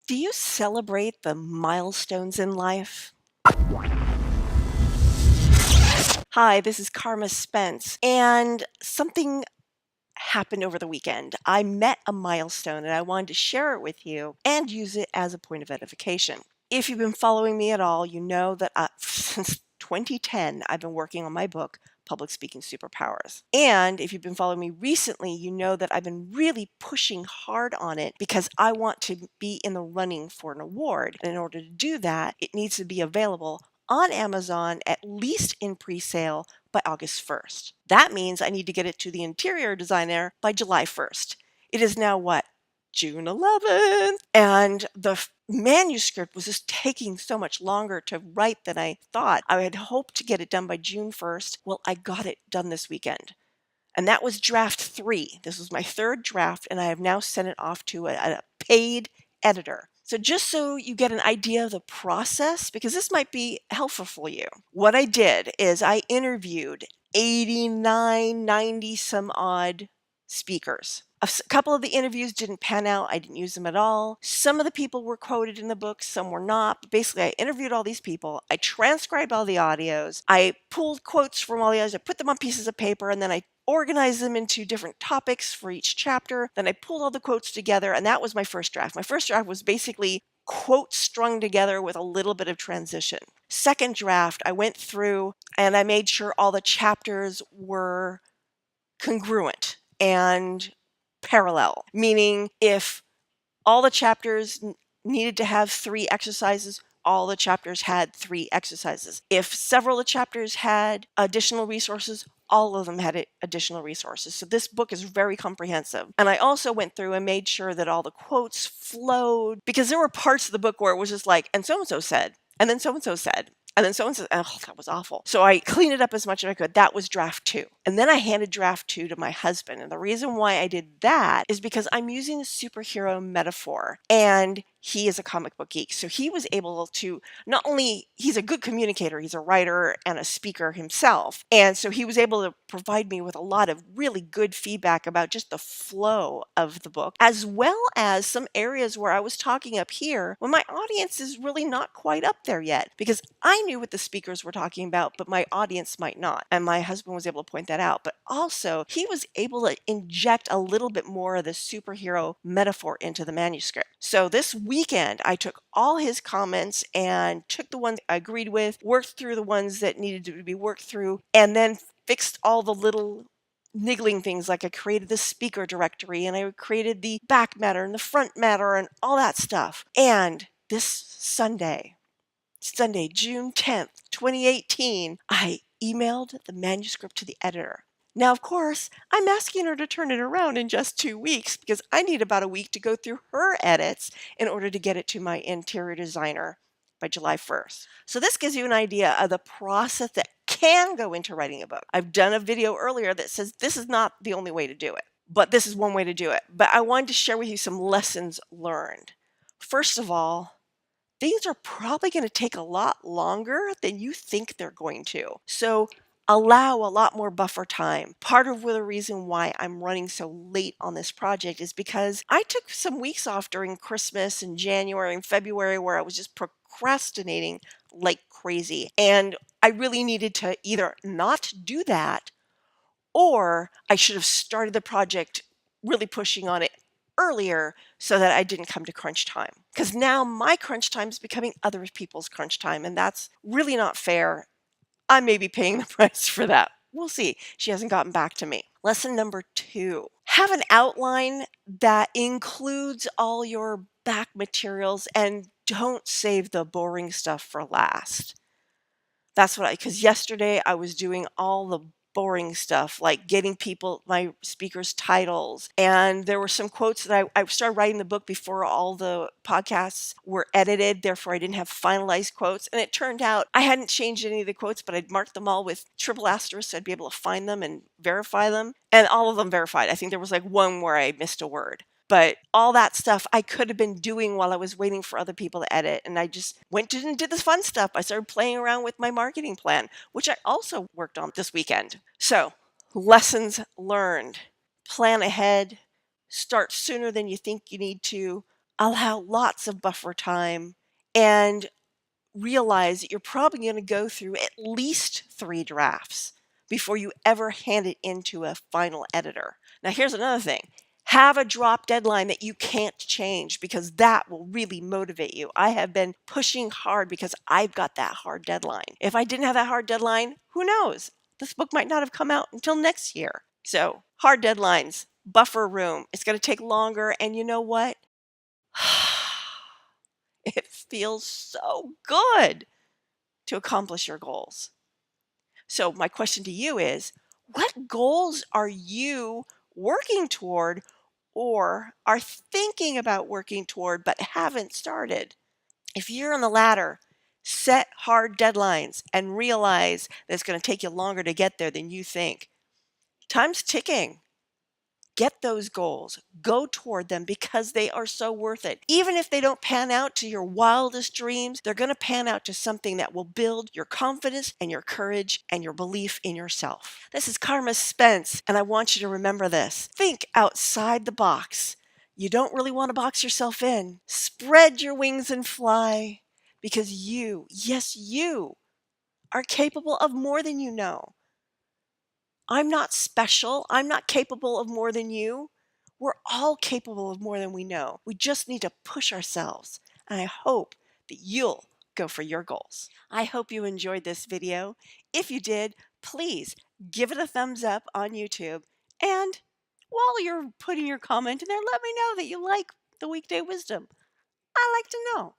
Do you celebrate the milestones in life? Hi, this is Carma Spence, and something happened over the weekend. I met a milestone and I wanted to share it with you and use it as a point of edification. If you've been following me at all, you know that since 2010, I've been working on my book, Public Speaking Superpowers. And if you've been following me recently, you know that I've been really pushing hard on it because I want to be in the running for an award. And in order to do that, it needs to be available on Amazon, at least in pre-sale, by August 1st. That means I need to get it to the interior designer by July 1st. It is now what? June 11th. And the manuscript was just taking so much longer to write than I thought. I had hoped to get it done by June 1st. Well, I got it done this weekend. And that was draft 3. This was my 3rd draft, and I have now sent it off to a paid editor. So just so you get an idea of the process, because this might be helpful for you, what I did is I interviewed 89, 90 some odd speakers. A couple of the interviews didn't pan out. I didn't use them at all. Some of the people were quoted in the book, some were not. But basically, I interviewed all these people. I transcribed all the audios. I pulled quotes from all the others. I put them on pieces of paper, and then I organized them into different topics for each chapter. Then I pulled all the quotes together, and that was my first draft. My first draft was basically quotes strung together with a little bit of transition. Second draft, I went through and I made sure all the chapters were congruent and parallel, meaning if all the chapters needed to have 3 exercises, all the chapters had 3 exercises. If several of the chapters had additional resources, all of them had additional resources. So this book is very comprehensive. And I also went through and made sure that all the quotes flowed, because there were parts of the book where it was just like, and so-and-so said, and then so-and-so said, and then so-and-so, oh, that was awful. So I cleaned it up as much as I could. That was draft 2. And then I handed draft 2 to my husband. And the reason why I did that is because I'm using a superhero metaphor. And he is a comic book geek. So he was able to, not only, he's a good communicator, he's a writer and a speaker himself. And so he was able to provide me with a lot of really good feedback about just the flow of the book, as well as some areas where I was talking up here when my audience is really not quite up there yet, because I knew what the speakers were talking about, but my audience might not. And my husband was able to point that out. But also, he was able to inject a little bit more of the superhero metaphor into the manuscript. So this weekend, I took all his comments and took the ones I agreed with, worked through the ones that needed to be worked through, and then fixed all the little niggling things, like I created the speaker directory and I created the back matter and the front matter and all that stuff. And this Sunday, June 10th, 2018, I emailed the manuscript to the editor. Now, of course, I'm asking her to turn it around in just 2 weeks because I need about a week to go through her edits in order to get it to my interior designer by July 1st. So this gives you an idea of the process that can go into writing a book. I've done a video earlier that says this is not the only way to do it, but this is one way to do it. But I wanted to share with you some lessons learned. First of all, things are probably going to take a lot longer than you think they're going to. So allow a lot more buffer time. Part of the reason why I'm running so late on this project is because I took some weeks off during Christmas and January and February where I was just procrastinating like crazy. And I really needed to either not do that, or I should have started the project really pushing on it earlier so that I didn't come to crunch time. Because now my crunch time is becoming other people's crunch time, and that's really not fair. I may be paying the price for that. We'll see. She hasn't gotten back to me. Lesson number 2, have an outline that includes all your back materials and don't save the boring stuff for last. That's what because yesterday I was doing all the boring stuff, like getting people, my speakers' titles. And there were some quotes that I started writing the book before all the podcasts were edited. Therefore, I didn't have finalized quotes. And it turned out I hadn't changed any of the quotes, but I'd marked them all with triple asterisks so I'd be able to find them and verify them. And all of them verified. I think there was like one where I missed a word. But all that stuff I could have been doing while I was waiting for other people to edit. And I just went and did this fun stuff. I started playing around with my marketing plan, which I also worked on this weekend. So, lessons learned. Plan ahead. Start sooner than you think you need to. Allow lots of buffer time and realize that you're probably going to go through at least 3 drafts before you ever hand it into a final editor. Now, here's another thing. Have a drop deadline that you can't change because that will really motivate you. I have been pushing hard because I've got that hard deadline. If I didn't have that hard deadline, who knows? This book might not have come out until next year. So, hard deadlines, buffer room. It's going to take longer. And you know what? It feels so good to accomplish your goals. So, my question to you is, what goals are you working toward or are thinking about working toward but haven't started? If you're on the latter, set hard deadlines and realize that it's going to take you longer to get there than you think. Time's ticking. Get those goals. Go toward them because they are so worth it. Even if they don't pan out to your wildest dreams, they're going to pan out to something that will build your confidence and your courage and your belief in yourself. This is Carma Spence, and I want you to remember this. Think outside the box. You don't really want to box yourself in. Spread your wings and fly because you, yes, you, are capable of more than you know. I'm not special. I'm not capable of more than you. We're all capable of more than we know. We just need to push ourselves. And I hope that you'll go for your goals. I hope you enjoyed this video. If you did, please give it a thumbs up on YouTube. And while you're putting your comment in there, let me know that you like the Weekday Wisdom. I like to know.